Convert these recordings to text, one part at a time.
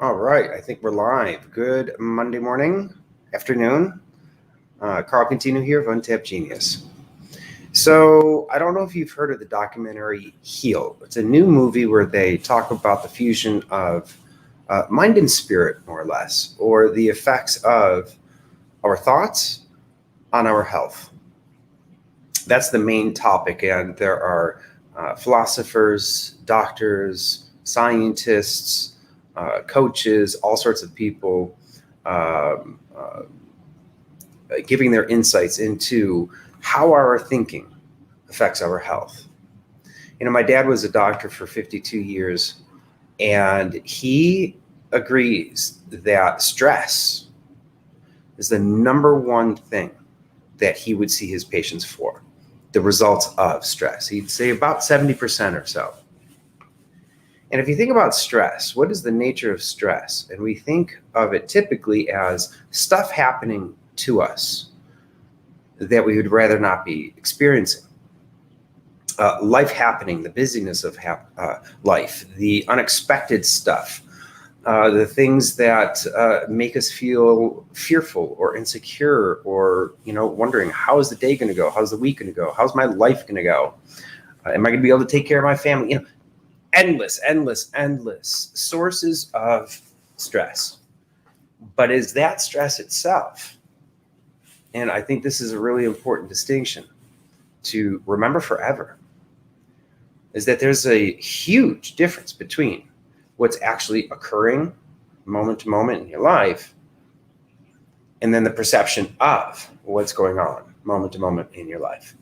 All right, I think we're live. Good Monday morning, afternoon. Carl Continue here of Untapped Genius. So, I don't know if you've heard of the documentary Heal. It's a new movie where they talk about the fusion of mind and spirit, more or less, or the effects of our thoughts on our health. That's the main topic, and there are philosophers, doctors, scientists, coaches, all sorts of people giving their insights into how our thinking affects our health. My dad was a doctor for 52 years, and he agrees that stress is the number one thing that he would see his patients for, the results of stress. He'd say about 70% or so. And if you think about stress, what is the nature of stress? And we think of it typically as stuff happening to us that we would rather not be experiencing. Life happening, the busyness of life, the unexpected stuff, the things that make us feel fearful or insecure, or wondering, how is the day going to go? How's the week going to go? How's my life going to go? Am I going to be able to take care of my family? Endless sources of stress. But is that stress itself? And I think this is a really important distinction to remember forever, is that there's a huge difference between what's actually occurring moment to moment in your life and then the perception of what's going on moment to moment in your life.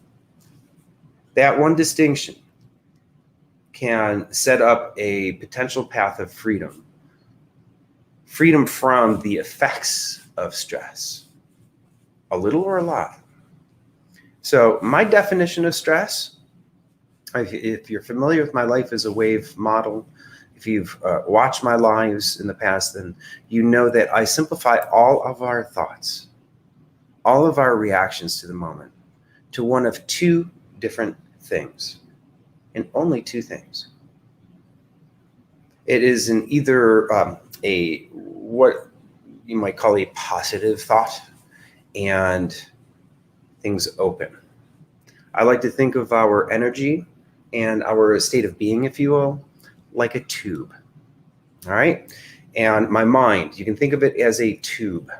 That one distinction can set up a potential path of freedom from the effects of stress, a little or a lot. So my definition of stress, if you're familiar with my life as a wave model, if you've watched my lives in the past, then you know that I simplify all of our thoughts, all of our reactions to the moment, to one of two different things, and only two things. It is in either what you might call a positive thought, and things open. I like to think of our energy and our state of being, if you will, like a tube. All right? And my mind, you can think of it as a tube.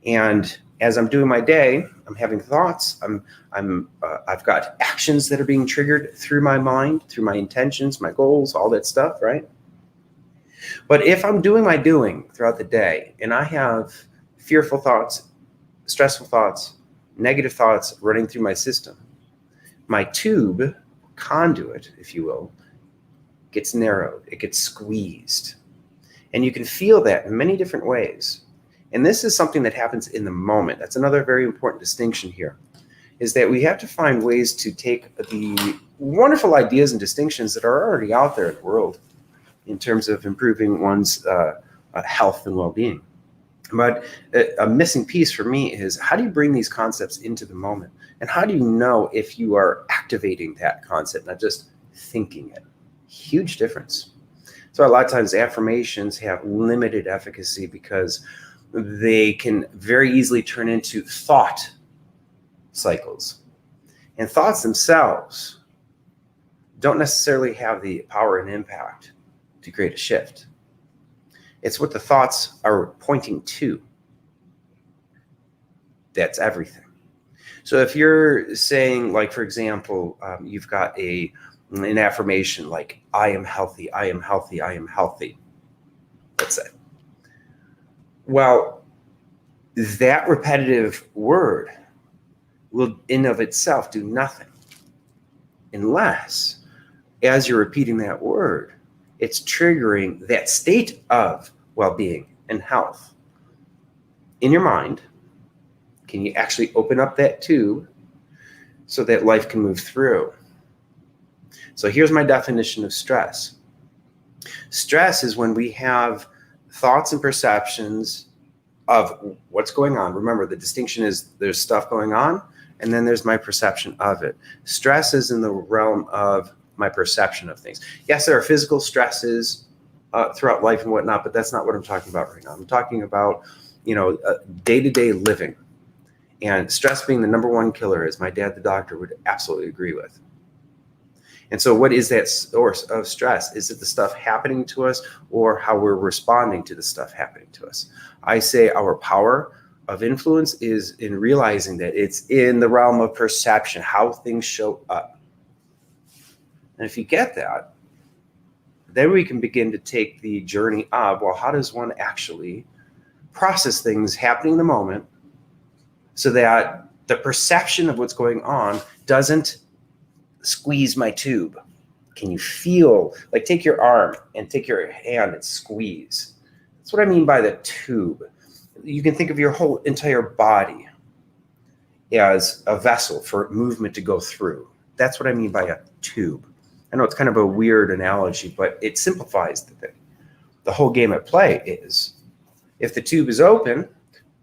And as I'm doing my day, I'm having thoughts. I've got actions that are being triggered through my mind, through my intentions, my goals, all that stuff, right? But if I'm doing my doing throughout the day and I have fearful thoughts, stressful thoughts, negative thoughts running through my system, my tube, conduit, if you will, gets narrowed, it gets squeezed. And you can feel that in many different ways. And this is something that happens in the moment. That's another very important distinction here, is that we have to find ways to take the wonderful ideas and distinctions that are already out there in the world in terms of improving one's health and well-being. But a missing piece for me is, how do you bring these concepts into the moment? And how do you know if you are activating that concept, not just thinking it? Huge difference. So a lot of times affirmations have limited efficacy because they can very easily turn into thought cycles. And thoughts themselves don't necessarily have the power and impact to create a shift. It's what the thoughts are pointing to. That's everything. So if you're saying, like, for example, you've got an affirmation like, I am healthy, I am healthy, I am healthy. Let's say. Well, that repetitive word will in of itself do nothing unless, as you're repeating that word, it's triggering that state of well-being and health in your mind. Can you actually open up that tube so that life can move through? So here's my definition of stress. Stress is when we have thoughts and perceptions of what's going on. Remember, the distinction is there's stuff going on, and then there's my perception of it. Stress is in the realm of my perception of things. Yes, there are physical stresses throughout life and whatnot, but that's not what I'm talking about right now. I'm talking about, day-to-day living, and stress being the number one killer, as my dad, the doctor, would absolutely agree with. And so what is that source of stress? Is it the stuff happening to us or how we're responding to the stuff happening to us? I say our power of influence is in realizing that it's in the realm of perception, how things show up. And if you get that, then we can begin to take the journey of, well, how does one actually process things happening in the moment so that the perception of what's going on doesn't squeeze my tube? Can you feel, like, take your arm and take your hand and squeeze? That's what I mean by the tube. You can think of your whole entire body as a vessel for movement to go through. That's what I mean by a tube. I know it's kind of a weird analogy, but it simplifies the thing. The whole game at play is, if the tube is open,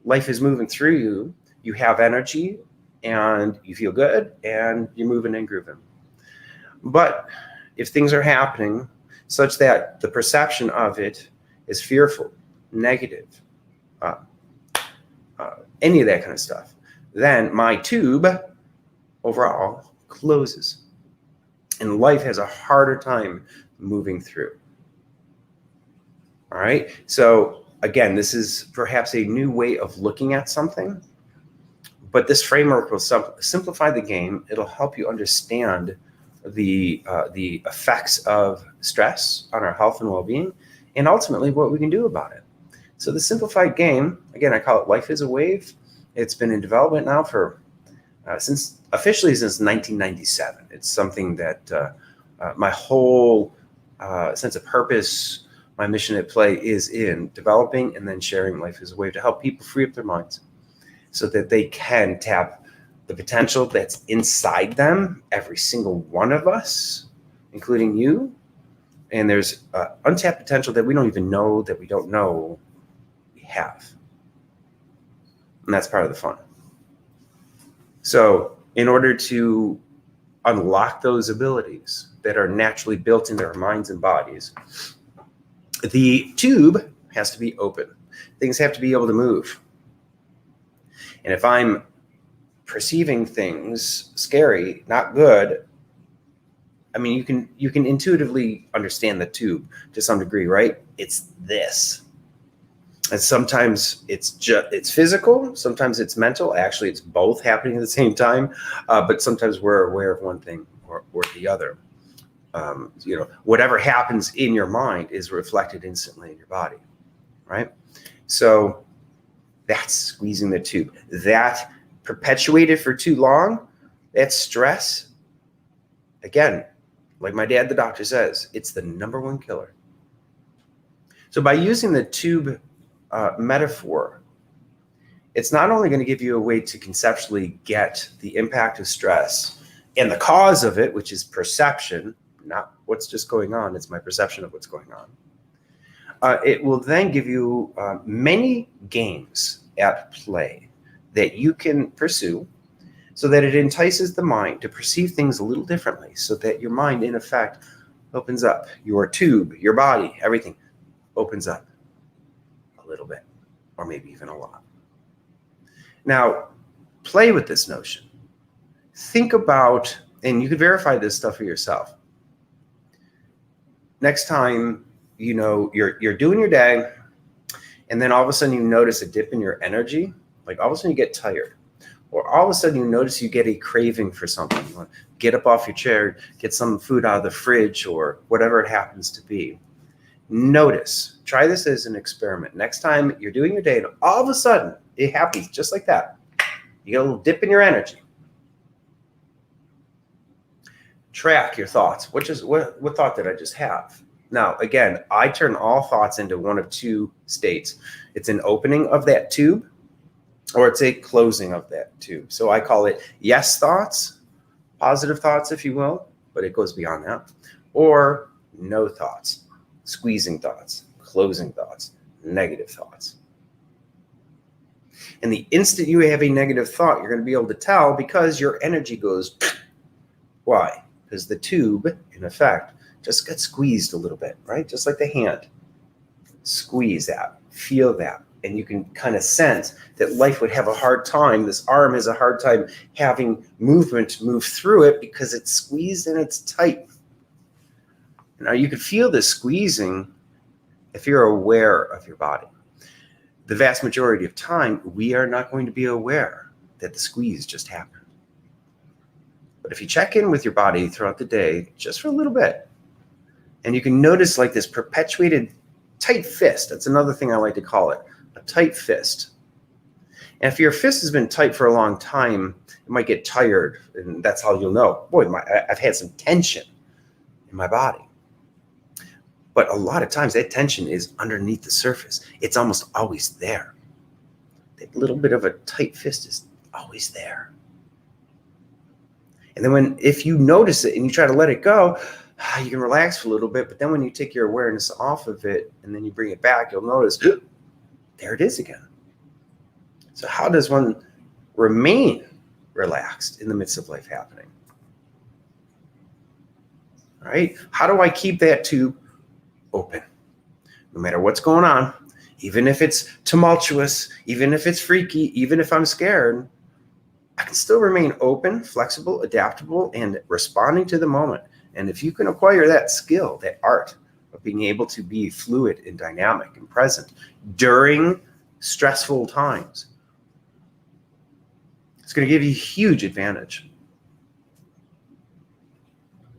life is moving through you, you have energy, and you feel good, and you're moving and grooving. But if things are happening such that the perception of it is fearful, negative, any of that kind of stuff, then my tube overall closes. And life has a harder time moving through. All right. So again, this is perhaps a new way of looking at something, but this framework will simplify the game. It'll help you understand the effects of stress on our health and well-being, and ultimately what we can do about it. So the simplified game, again, I call it Life is a Wave. It's been in development now for officially since 1997. It's something that my whole sense of purpose, my mission at play is in developing and then sharing Life is a Wave to help people free up their minds so that they can tap the potential that's inside them, every single one of us, including you. And there's untapped potential that we don't even know that we don't know we have. And that's part of the fun. So in order to unlock those abilities that are naturally built into our minds and bodies, the tube has to be open. Things have to be able to move. And if I'm perceiving things scary, not good, I mean, you can intuitively understand the tube to some degree, right? It's this. And sometimes it's physical, sometimes it's mental. Actually, it's both happening at the same time. But sometimes we're aware of one thing or the other. Whatever happens in your mind is reflected instantly in your body, right? So that's squeezing the tube. That perpetuated for too long, that's stress. Again, like my dad, the doctor, says, it's the number one killer. So by using the tube metaphor, it's not only going to give you a way to conceptually get the impact of stress and the cause of it, which is perception, not what's just going on, it's my perception of what's going on. It will then give you many games at play that you can pursue so that it entices the mind to perceive things a little differently, so that your mind, in effect, opens up. Your tube, your body, everything opens up a little bit, or maybe even a lot. Now, play with this notion. Think about, and you can verify this stuff for yourself. Next time, you're doing your day, and then all of a sudden you notice a dip in your energy, like all of a sudden you get tired, or all of a sudden you notice you get a craving for something. You want to get up off your chair, get some food out of the fridge, or whatever it happens to be. Notice, try this as an experiment. Next time you're doing your day, and all of a sudden it happens just like that. You get a little dip in your energy. Track your thoughts. What thought did I just have? Now, again, I turn all thoughts into one of two states. It's an opening of that tube, or it's a closing of that tube. So I call it yes thoughts, positive thoughts, if you will, but it goes beyond that, or no thoughts, squeezing thoughts, closing thoughts, negative thoughts. And the instant you have a negative thought, you're going to be able to tell because your energy goes. Why? Because the tube, in effect, just get squeezed a little bit, right? Just like the hand. Squeeze that, feel that. And you can kind of sense that life would have a hard time. This arm has a hard time having movement move through it because it's squeezed and it's tight. Now you can feel this squeezing if you're aware of your body. The vast majority of time, we are not going to be aware that the squeeze just happened. But if you check in with your body throughout the day, just for a little bit, and you can notice like this perpetuated tight fist. That's another thing I like to call it, a tight fist. And if your fist has been tight for a long time, it might get tired, and that's how you'll know, boy, I've had some tension in my body. But a lot of times that tension is underneath the surface. It's almost always there. That little bit of a tight fist is always there. And then if you notice it and you try to let it go, you can relax for a little bit, but then when you take your awareness off of it and then you bring it back, you'll notice, there it is again. So how does one remain relaxed in the midst of life happening? All right? How do I keep that tube open? No matter what's going on, even if it's tumultuous, even if it's freaky, even if I'm scared, I can still remain open, flexible, adaptable, and responding to the moment. And if you can acquire that skill, that art of being able to be fluid and dynamic and present during stressful times, it's going to give you a huge advantage.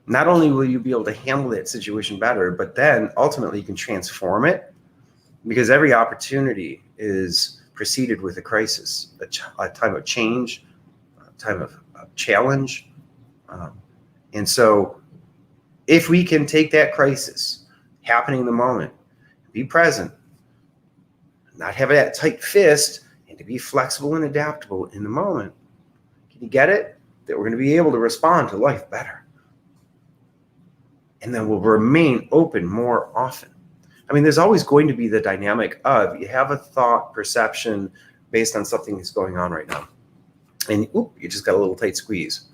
Not only will you be able to handle that situation better, but then ultimately you can transform it, because every opportunity is preceded with a crisis, a time of change, a time of challenge. And so if we can take that crisis happening in the moment, be present, not have that tight fist, and to be flexible and adaptable in the moment, can you get it? That we're going to be able to respond to life better. And then we'll remain open more often. I mean, there's always going to be the dynamic of you have a thought perception based on something that's going on right now. And you just got a little tight squeeze.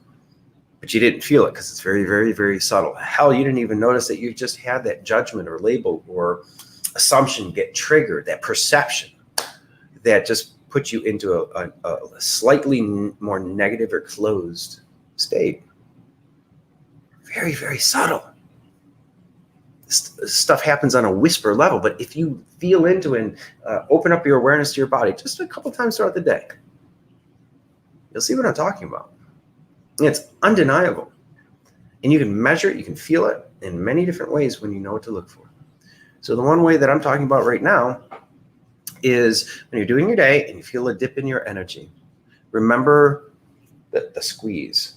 But you didn't feel it because it's very, very, very subtle. Hell, you didn't even notice that you just had that judgment or label or assumption get triggered, that perception that just puts you into a slightly more negative or closed state. Very, very subtle. This stuff happens on a whisper level, but if you feel into and open up your awareness to your body just a couple times throughout the day, you'll see what I'm talking about. It's undeniable. And you can measure it, you can feel it in many different ways when you know what to look for. So the one way that I'm talking about right now is when you're doing your day and you feel a dip in your energy, remember the squeeze,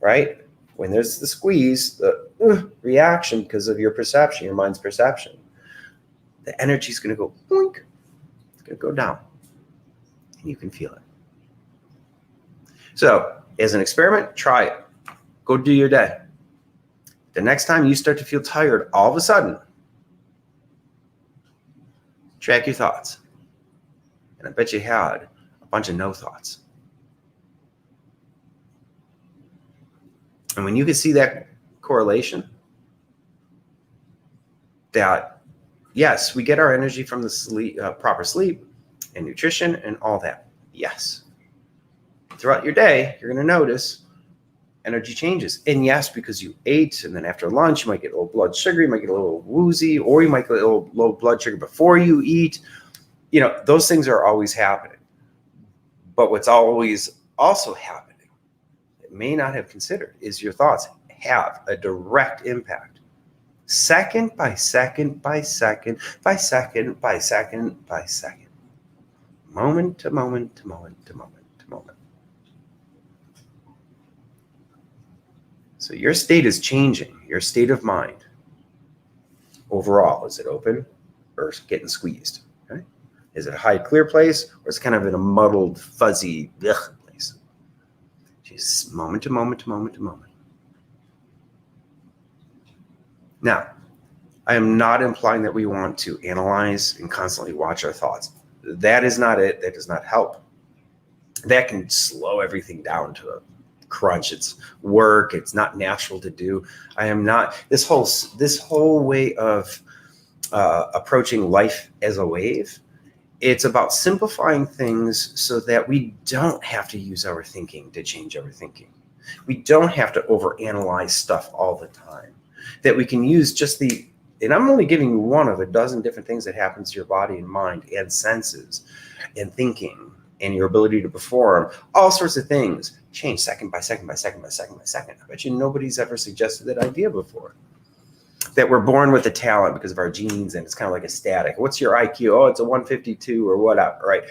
right? When there's the squeeze, the reaction because of your perception, your mind's perception, the energy is going to go boink, it's going to go down, and you can feel it. So as an experiment, try it. Go do your day. The next time you start to feel tired, all of a sudden, track your thoughts. And I bet you had a bunch of no thoughts. And when you can see that correlation, that yes, we get our energy from the sleep, proper sleep and nutrition and all that. Yes. Throughout your day, you're going to notice energy changes. And yes, because you ate, and then after lunch, you might get a little blood sugar, you might get a little woozy, or you might get a little low blood sugar before you eat. You know, those things are always happening. But what's always also happening that may not have considered is your thoughts have a direct impact. Second by second by second by second by second by second. Moment to moment to moment to moment to moment. So your state is changing, your state of mind. Overall, is it open or getting squeezed? Okay? Is it a high, clear place, or is it kind of in a muddled, fuzzy place? Just moment to moment to moment to moment. Now, I am not implying that we want to analyze and constantly watch our thoughts. That is not it. That does not help. That can slow everything down to crunch. It's work. It's not natural to do. I am not this whole way of approaching life as a wave. It's about simplifying things so that we don't have to use our thinking to change our thinking. We don't have to overanalyze stuff all the time. That we can use just and I'm only giving you one of a dozen different things that happens to your body and mind and senses and thinking and your ability to perform all sorts of things change second by second by second by second by second. I bet you nobody's ever suggested that idea before. That we're born with a talent because of our genes, and it's kind of like a static. What's your IQ? Oh, it's a 152 or whatever, right?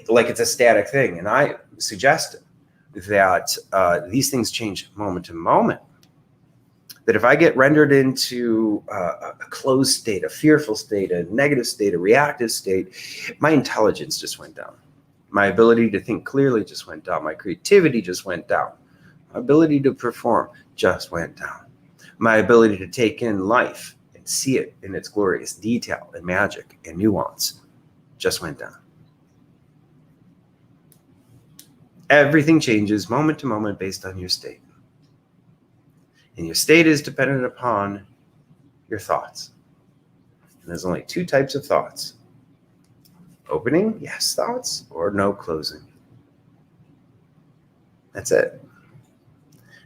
Like it's a static thing. And I suggest that these things change moment to moment. That if I get rendered into a closed state, a fearful state, a negative state, a reactive state, my intelligence just went down. My ability to think clearly just went down. My creativity just went down. My ability to perform just went down. My ability to take in life and see it in its glorious detail and magic and nuance just went down. Everything changes moment to moment based on your state. And your state is dependent upon your thoughts. And there's only two types of thoughts. Opening, yes thoughts, or no closing. That's it.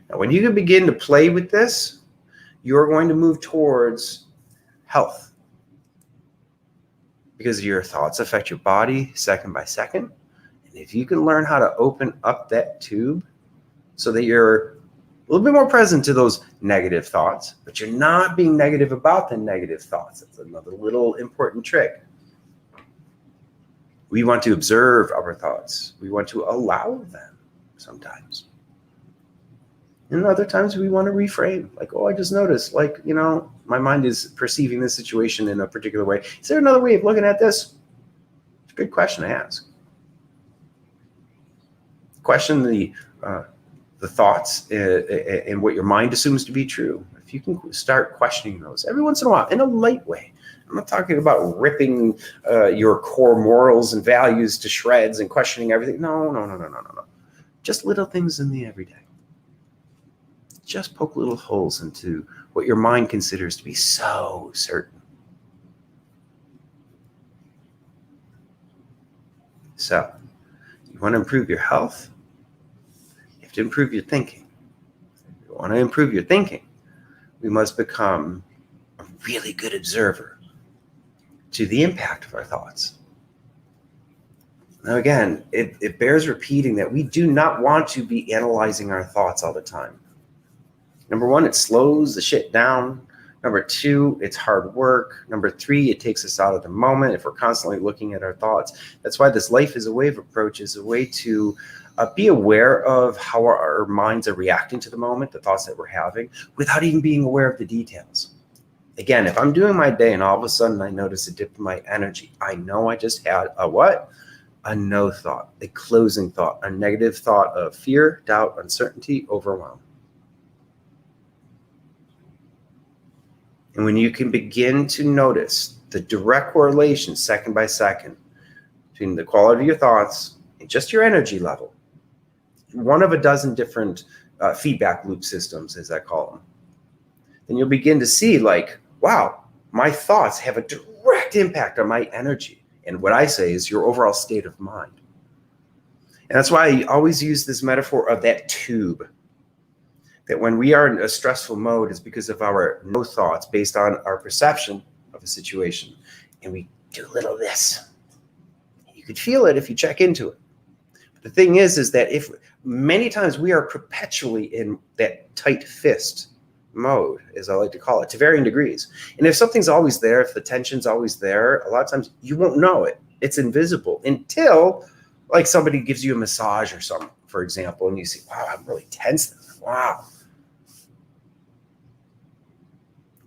Now, when you can begin to play with this, you're going to move towards health. Because your thoughts affect your body second by second. And if you can learn how to open up that tube so that you're a little bit more present to those negative thoughts, but you're not being negative about the negative thoughts. That's another little important trick. We want to observe our thoughts. We want to allow them sometimes. And other times we want to reframe, like, oh, I just noticed, like, my mind is perceiving this situation in a particular way. Is there another way of looking at this? It's a good question to ask. Question the thoughts and what your mind assumes to be true. If you can start questioning those every once in a while in a light way. I'm not talking about ripping your core morals and values to shreds and questioning everything. No. Just little things in the everyday. Just poke little holes into what your mind considers to be so certain. So, you want to improve your health? You have to improve your thinking. If you want to improve your thinking, we must become a really good observer to the impact of our thoughts. Now again, it bears repeating that we do not want to be analyzing our thoughts all the time. Number one, it slows the shit down. Number two, it's hard work. Number three, it takes us out of the moment if we're constantly looking at our thoughts. That's why this life is a wave approach is a way to be aware of how our minds are reacting to the moment, the thoughts that we're having, without even being aware of the details. Again, if I'm doing my day and all of a sudden I notice a dip in my energy, I know I just had a what? A no thought, a closing thought, a negative thought of fear, doubt, uncertainty, overwhelm. And when you can begin to notice the direct correlation second by second between the quality of your thoughts and just your energy level, one of a dozen different feedback loop systems, as I call them, then you'll begin to see like, wow, my thoughts have a direct impact on my energy. And what I say is your overall state of mind. And that's why I always use this metaphor of that tube. That when we are in a stressful mode, it's because of our no thoughts based on our perception of a situation. And we do a little of this. You could feel it if you check into it. But the thing is that if many times we are perpetually in that tight fist mode, as I like to call it, to varying degrees. And if something's always there, if the tension's always there, a lot of times you won't know it. It's invisible until like somebody gives you a massage or something, for example, and you see, wow, I'm really tense. Wow.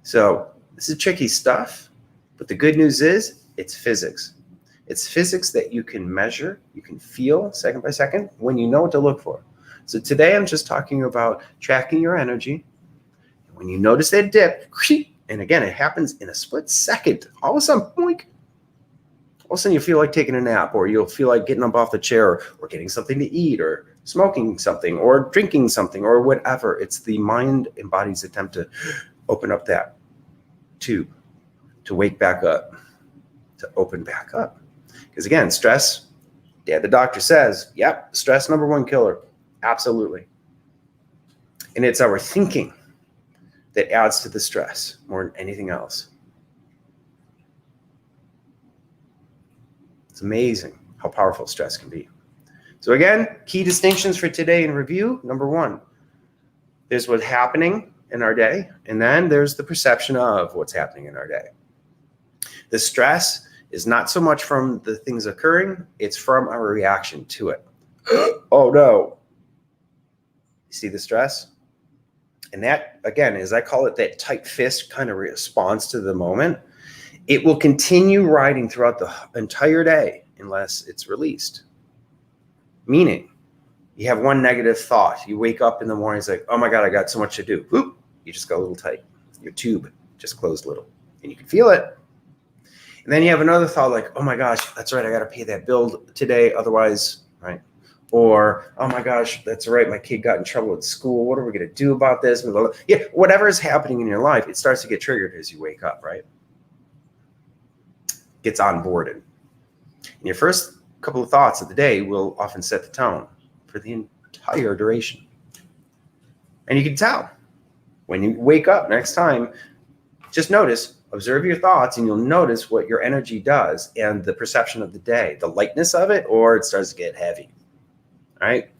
So this is tricky stuff, but the good news is it's physics. It's physics that you can measure, you can feel second by second when you know what to look for. So today I'm just talking about tracking your energy. When you notice that dip, and again, it happens in a split second, all of a sudden, boink, all of a sudden you feel like taking a nap, or you'll feel like getting up off the chair or getting something to eat or smoking something or drinking something or whatever. It's the mind and body's attempt to open up that tube, to wake back up, to open back up. Because again, stress, yeah, the doctor says, yep, stress #1 killer. Absolutely. And it's our thinking that adds to the stress more than anything else. It's amazing how powerful stress can be. So again, key distinctions for today in review. #1, there's what's happening in our day, and then there's the perception of what's happening in our day. The stress is not so much from the things occurring, it's from our reaction to it. Oh no. You see the stress? And that, again, as I call it, that tight fist kind of response to the moment. It will continue riding throughout the entire day unless it's released. Meaning, you have one negative thought. You wake up in the morning, it's like, oh my God, I got so much to do. Whoop, you just got a little tight. Your tube just closed a little. And you can feel it. And then you have another thought like, oh my gosh, that's right, I got to pay that bill today, otherwise, right? Or, oh my gosh, that's right, my kid got in trouble at school. What are we going to do about this? Yeah, whatever is happening in your life, it starts to get triggered as you wake up, right? Gets onboarded. And your first couple of thoughts of the day will often set the tone for the entire duration. And you can tell when you wake up next time, just notice, observe your thoughts, and you'll notice what your energy does and the perception of the day, the lightness of it, or it starts to get heavy, right?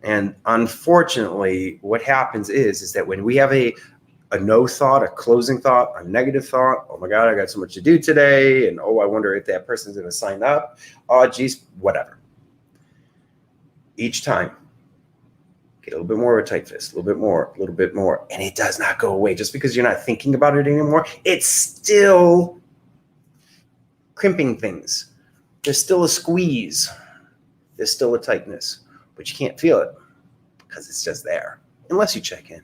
And unfortunately, what happens is that when we have a no thought, a closing thought, a negative thought, oh my God, I got so much to do today, and oh, I wonder if that person's going to sign up, oh geez, whatever. Each time, get a little bit more of a tight fist, a little bit more, and it does not go away. Just because you're not thinking about it anymore, it's still crimping things. There's still a squeeze. There's still a tightness, but you can't feel it because it's just there, unless you check in.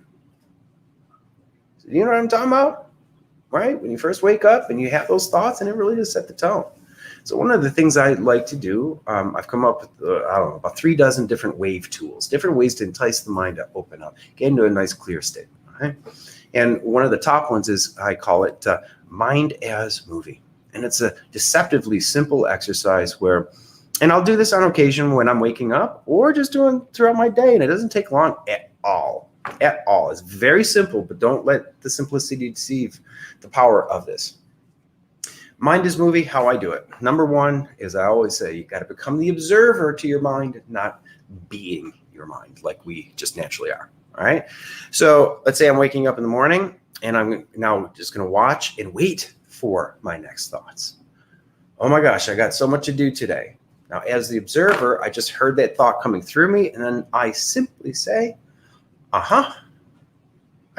So you know what I'm talking about, right? When you first wake up and you have those thoughts, and it really does set the tone. So one of the things I like to do, I've come up with, about 3 dozen different wave tools, different ways to entice the mind to open up, get into a nice clear state. Right? And one of the top ones is, I call it mind as movie. And it's a deceptively simple exercise where, and I'll do this on occasion when I'm waking up or just doing throughout my day, and it doesn't take long at all. At all. It's very simple, but don't let the simplicity deceive the power of this. Mind is movie, how I do it. #1 is, I always say, you got to become the observer to your mind, not being your mind like we just naturally are. All right. So let's say I'm waking up in the morning and I'm now just going to watch and wait for my next thoughts. Oh my gosh, I got so much to do today. Now, as the observer, I just heard that thought coming through me, and then I simply say, I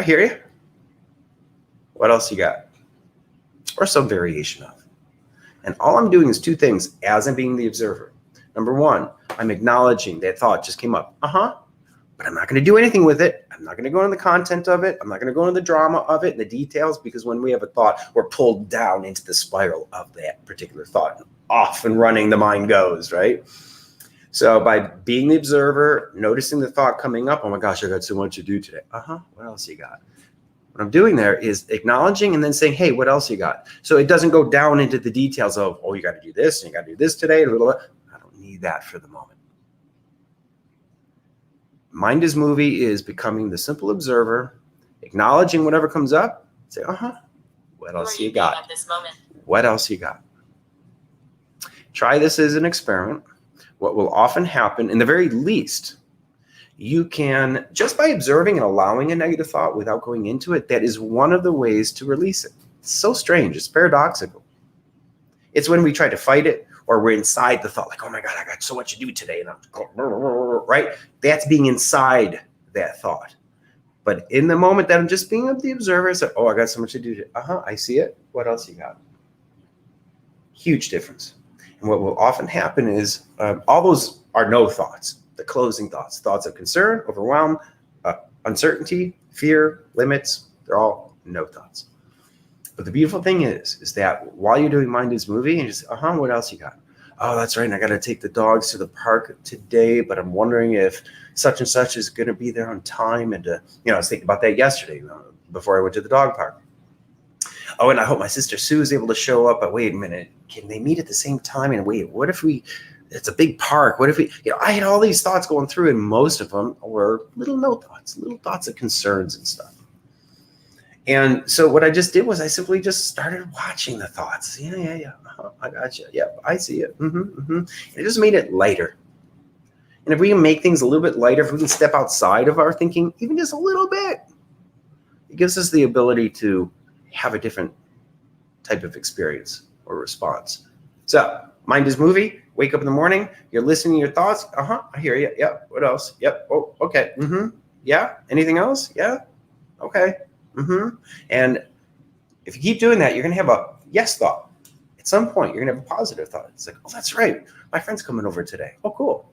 hear you. What else you got? Or some variation of. And all I'm doing is 2 things as I'm being the observer. #1, I'm acknowledging that thought just came up. But I'm not going to do anything with it. I'm not going to go into the content of it. I'm not going to go into the drama of it and the details, because when we have a thought, we're pulled down into the spiral of that particular thought. Off and running the mind goes, right? So by being the observer, noticing the thought coming up, oh my gosh, I got so much to do today. What else you got? What I'm doing there is acknowledging and then saying, hey, what else you got? So it doesn't go down into the details of, oh, you got to do this and you got to do this today. I don't need that for the moment. Mind is movie is becoming the simple observer, acknowledging whatever comes up, say, what else you got? At this moment? What else you got? Try this as an experiment. What will often happen, in the very least, you can, just by observing and allowing a negative thought without going into it, that is one of the ways to release it. It's so strange. It's paradoxical. It's when we try to fight it, or we're inside the thought, like, oh my God, I got so much to do today. And I'm right? That's being inside that thought. But in the moment that I'm just being the observer, it's like, oh, I got so much to do today. I see it. What else you got? Huge difference. And what will often happen is all those are no thoughts, the closing thoughts, thoughts of concern, overwhelm, uncertainty, fear, limits, they're all no thoughts. But the beautiful thing is that while you're doing mind is movie, and just, what else you got? oh, that's right, and I got to take the dogs to the park today, but I'm wondering if such and such is going to be there on time. And, I was thinking about that yesterday before I went to the dog park. Oh, and I hope my sister Sue is able to show up, but wait a minute, can they meet at the same time? And wait, what if it's a big park. What if I had all these thoughts going through, and most of them were little thoughts of concerns and stuff. And so what I just did was I simply just started watching the thoughts. Yeah. I got you. Yep, I see it. And it just made it lighter. And if we can make things a little bit lighter, if we can step outside of our thinking, even just a little bit, it gives us the ability to have a different type of experience or response. So, mind is movie. Wake up in the morning. You're listening to your thoughts. I hear you. Yep. What else? Yep. Oh, okay. Yeah. Anything else? Yeah. Okay. And if you keep doing that, you're going to have a yes thought. At some point, you're going to have a positive thought. It's like, oh, that's right. My friend's coming over today. Oh, cool.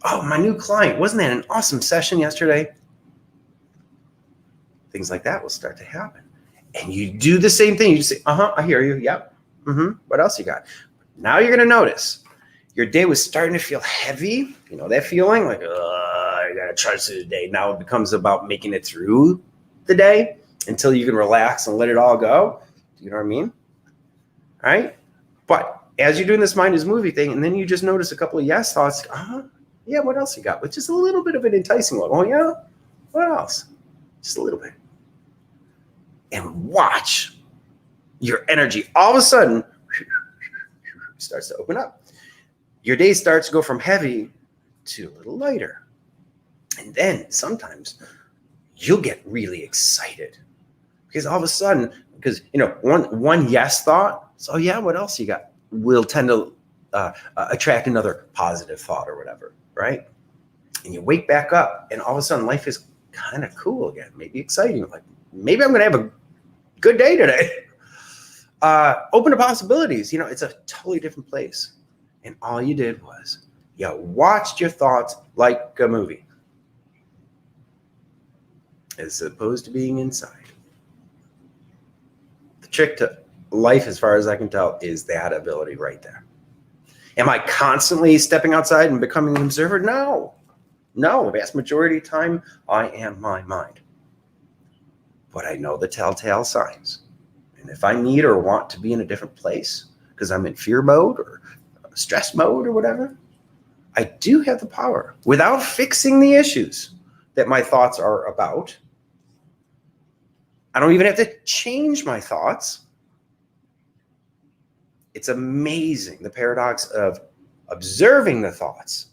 Oh, my new client. Wasn't that an awesome session yesterday? Things like that will start to happen. And you do the same thing. You just say, I hear you. Yep. What else you got? Now you're going to notice your day was starting to feel heavy. You know that feeling? Like, I got to charge through the day. Now it becomes about making it through the day until you can relax and let it all go. Do you know what I mean? All right. But as you're doing this mind is movie thing, and then you just notice a couple of yes thoughts. Yeah. What else you got? With just a little bit of an enticing look. Oh yeah. What else? Just a little bit. And watch your energy all of a sudden starts to open up. Your day starts to go from heavy to a little lighter. And then sometimes you'll get really excited because all of a sudden, one yes thought, so yeah, what else you got, will tend to attract another positive thought or whatever, right? And you wake back up and all of a sudden life is kind of cool again, maybe exciting. Like maybe I'm going to have a good day today. Open to possibilities. It's a totally different place. And all you did was you watched your thoughts like a movie, as opposed to being inside. The trick to life, as far as I can tell, is that ability right there. Am I constantly stepping outside and becoming an observer? No. The vast majority of the time, I am my mind. But I know the telltale signs. And if I need or want to be in a different place because I'm in fear mode or stress mode or whatever, I do have the power, without fixing the issues that my thoughts are about. I don't even have to change my thoughts. It's amazing, the paradox of observing the thoughts.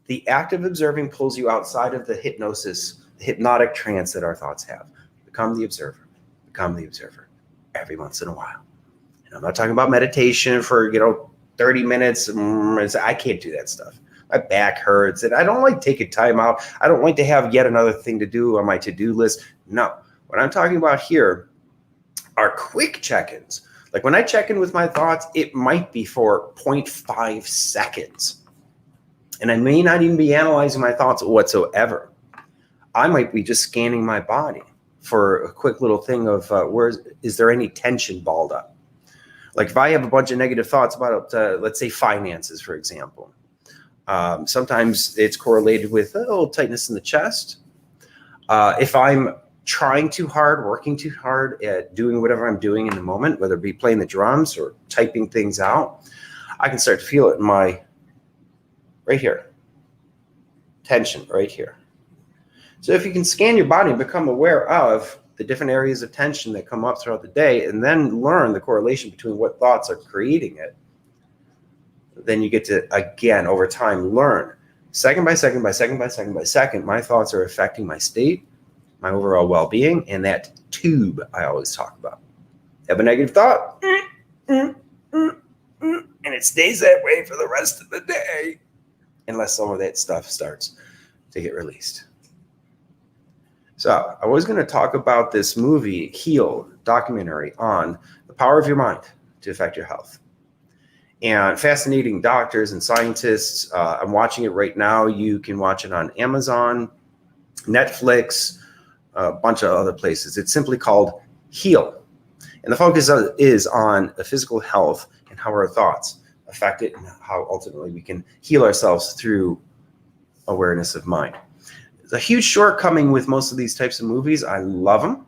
The act of observing pulls you outside of the hypnosis, the hypnotic trance that our thoughts have. Become the observer every once in a while. And I'm not talking about meditation for, 30 minutes. I can't do that stuff. My back hurts and I don't like taking time out. I don't like to have yet another thing to do on my to-do list. No, what I'm talking about here are quick check-ins. Like when I check in with my thoughts, it might be for 0.5 seconds. And I may not even be analyzing my thoughts whatsoever. I might be just scanning my body for a quick little thing of is there any tension balled up? Like if I have a bunch of negative thoughts about, let's say finances, for example, sometimes it's correlated with a little tightness in the chest. If I'm trying too hard, working too hard at doing whatever I'm doing in the moment, whether it be playing the drums or typing things out, I can start to feel it in right here, tension right here. So if you can scan your body and become aware of the different areas of tension that come up throughout the day, and then learn the correlation between what thoughts are creating it, then you get to, again, over time, learn second by second, my thoughts are affecting my state, my overall well-being, and that tube I always talk about. Have a negative thought, and it stays that way for the rest of the day, unless some of that stuff starts to get released. So I was going to talk about this movie, Heal, documentary on the power of your mind to affect your health. And fascinating doctors and scientists. I'm watching it right now. You can watch it on Amazon, Netflix, a bunch of other places. It's simply called Heal. And the focus is on the physical health and how our thoughts affect it, and how ultimately we can heal ourselves through awareness of mind. It's a huge shortcoming with most of these types of movies. I love them.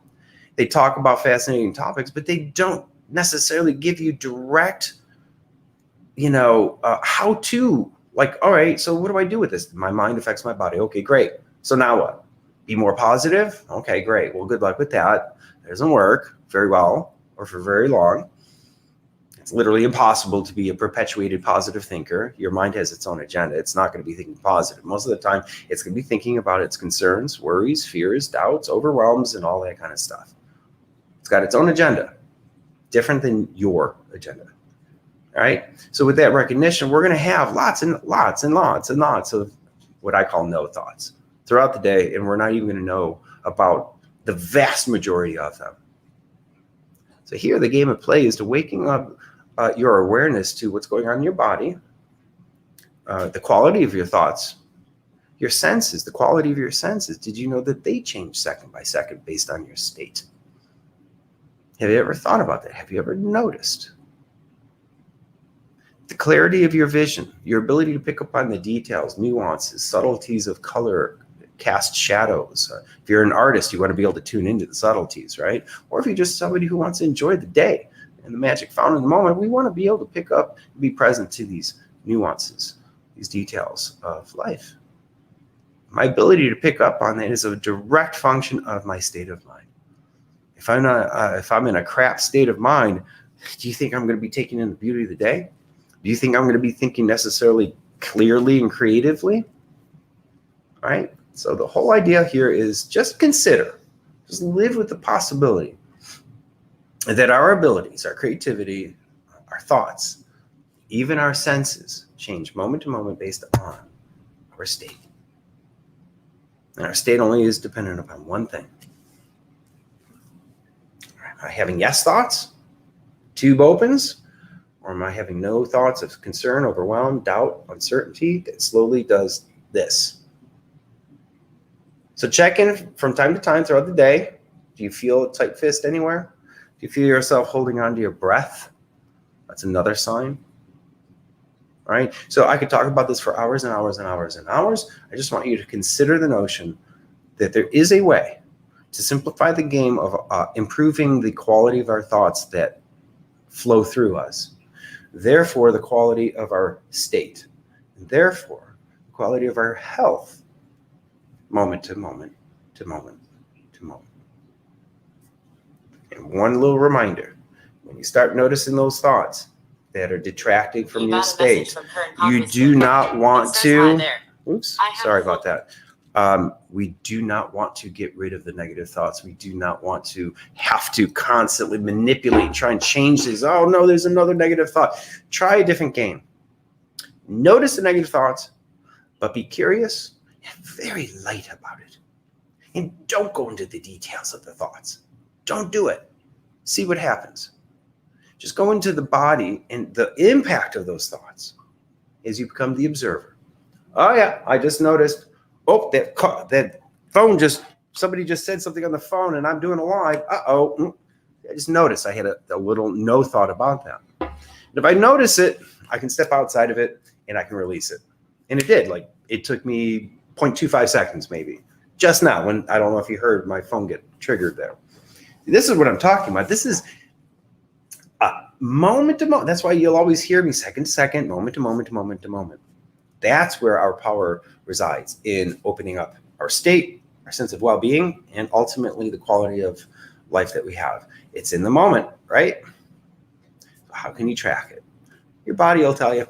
They talk about fascinating topics, but they don't necessarily give you direct, how to, like, all right, so what do I do with this? My mind affects my body. Okay, great. So now what? Be more positive? Okay, great. Well, good luck with that. It doesn't work very well or for very long. It's literally impossible to be a perpetuated positive thinker. Your mind has its own agenda. It's not going to be thinking positive. Most of the time, it's going to be thinking about its concerns, worries, fears, doubts, overwhelms, and all that kind of stuff. It's got its own agenda, different than your agenda. All right. So with that recognition, we're going to have lots and lots and lots and lots of what I call no thoughts throughout the day, and we're not even going to know about the vast majority of them. So here, the game of play is to waking up your awareness to what's going on in your body, the quality of your thoughts, your senses, the quality of your senses. Did you know that they change second by second based on your state? Have you ever thought about that? Have you ever noticed? The clarity of your vision, your ability to pick up on the details, nuances, subtleties of color, cast shadows. If you're an artist, you want to be able to tune into the subtleties, right? Or if you're just somebody who wants to enjoy the day and the magic found in the moment, we want to be able to pick up and be present to these nuances, these details of life. My ability to pick up on that is a direct function of my state of mind. If I'm in a crap state of mind, do you think I'm going to be taking in the beauty of the day? Do you think I'm going to be thinking necessarily clearly and creatively? All right. So the whole idea here is just consider, just live with the possibility that our abilities, our creativity, our thoughts, even our senses change moment to moment based on our state. And our state only is dependent upon one thing. Am I having yes thoughts? Tube opens? Or am I having no thoughts of concern, overwhelm, doubt, uncertainty that slowly does this? So check in from time to time throughout the day. Do you feel a tight fist anywhere? Do you feel yourself holding on to your breath? That's another sign. All right. So I could talk about this for hours and hours and hours and hours. I just want you to consider the notion that there is a way to simplify the game of improving the quality of our thoughts that flow through us. Therefore, the quality of our state. And therefore, the quality of our health. Moment to moment to moment to moment. And one little reminder, when you start noticing those thoughts that are detracting from your state, you do not want to, oops, sorry about that. We do not want to get rid of the negative thoughts. We do not want to have to constantly manipulate and try and change these. Oh no, there's another negative thought. Try a different game. Notice the negative thoughts, but be curious and very light about it. And don't go into the details of the thoughts. Don't do it. See what happens. Just go into the body and the impact of those thoughts as you become the observer. Oh yeah, I just noticed, oh, that phone somebody just said something on the phone and I'm doing a live. Uh-oh. I just noticed I had a little no thought about that. And if I notice it, I can step outside of it and I can release it. And it did. Like, it took me 0.25 seconds maybe. Just now, when I don't know if you heard my phone get triggered there. This is what I'm talking about. This is moment to moment. That's why you'll always hear me second to second, moment to moment to moment to moment. That's where our power resides, in opening up our state, our sense of well-being, and ultimately the quality of life that we have. It's in the moment, right? How can you track it? Your body will tell you.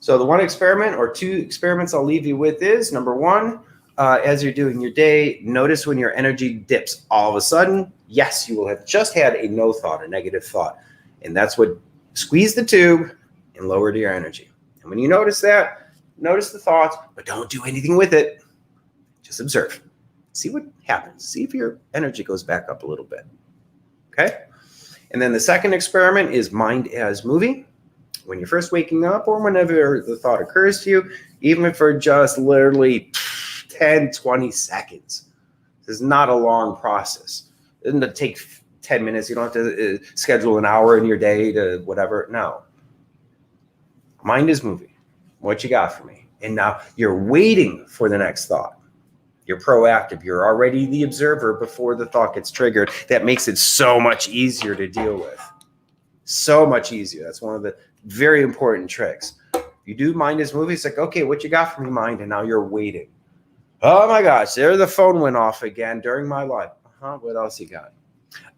So the one experiment or two experiments I'll leave you with is, number one, as you're doing your day, notice when your energy dips all of a sudden. Yes, you will have just had a no thought, a negative thought. And that's what squeezed the tube and lowered your energy. And when you notice that, notice the thoughts, but don't do anything with it. Just observe. See what happens. See if your energy goes back up a little bit. Okay? And then the second experiment is mind as movie. When you're first waking up or whenever the thought occurs to you, even for just literally 10, 20 seconds. This is not a long process. It doesn't take 10 minutes. You don't have to schedule an hour in your day to whatever. No. Mind is moving. What you got for me? And now you're waiting for the next thought. You're proactive. You're already the observer before the thought gets triggered. That makes it so much easier to deal with. So much easier. That's one of the very important tricks. You do mind is moving. It's like, okay, what you got for me, mind? And now you're waiting. Oh my gosh, there the phone went off again during my life. What else you got?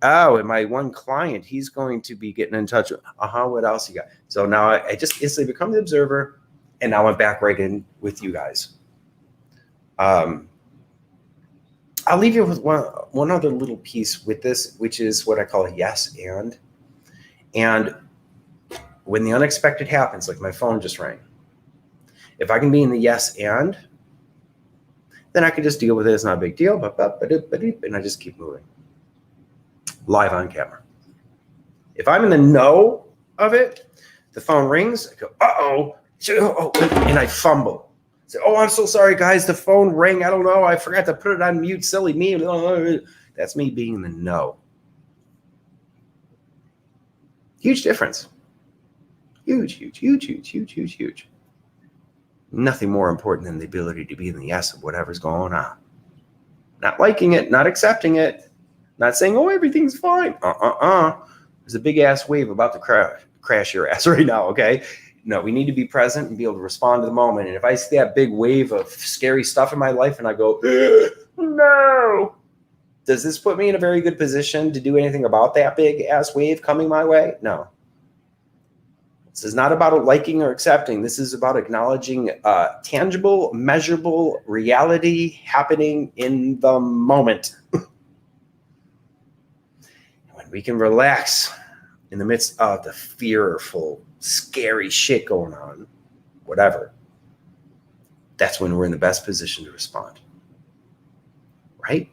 Oh, and my one client, he's going to be getting in touch with, what else you got? So now I just instantly become the observer, and now I'm back right in with you guys. I'll leave you with one other little piece with this, which is what I call a yes and. And when the unexpected happens, like my phone just rang, if I can be in the yes and, then I can just deal with it. It's not a big deal, and I just keep moving. Live on camera. If I'm in the no of it, the phone rings, I go, uh-oh, and I fumble. I say, oh, I'm so sorry, guys, the phone rang. I don't know. I forgot to put it on mute, silly me. That's me being in the no. Huge difference. Huge. Nothing more important than the ability to be in the yes of whatever's going on. Not liking it, not accepting it, not saying, oh, everything's fine. There's a big ass wave about to crash your ass right now, okay? No, we need to be present and be able to respond to the moment. And if I see that big wave of scary stuff in my life and I go, no, does this put me in a very good position to do anything about that big ass wave coming my way? No. This is not about liking or accepting. This is about acknowledging tangible, measurable reality happening in the moment. When we can relax in the midst of the fearful, scary shit going on, whatever, that's when we're in the best position to respond. Right?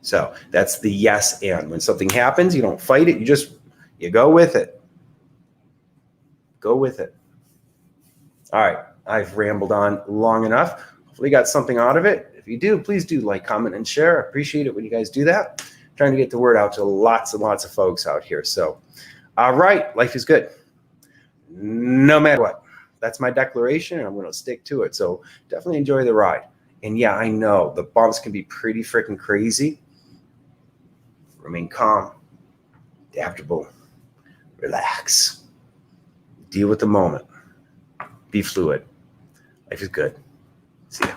So that's the yes and. When something happens, you don't fight it. You go with it. Go with it. All right. I've rambled on long enough. Hopefully you got something out of it. If you do, please do like, comment, and share. I appreciate it when you guys do that. I'm trying to get the word out to lots and lots of folks out here. So, all right. Life is good. No matter what. That's my declaration, and I'm going to stick to it. So definitely enjoy the ride. And yeah, I know the bumps can be pretty freaking crazy. Remain calm, adaptable, relax. Deal with the moment. Be fluid. Life is good. See ya.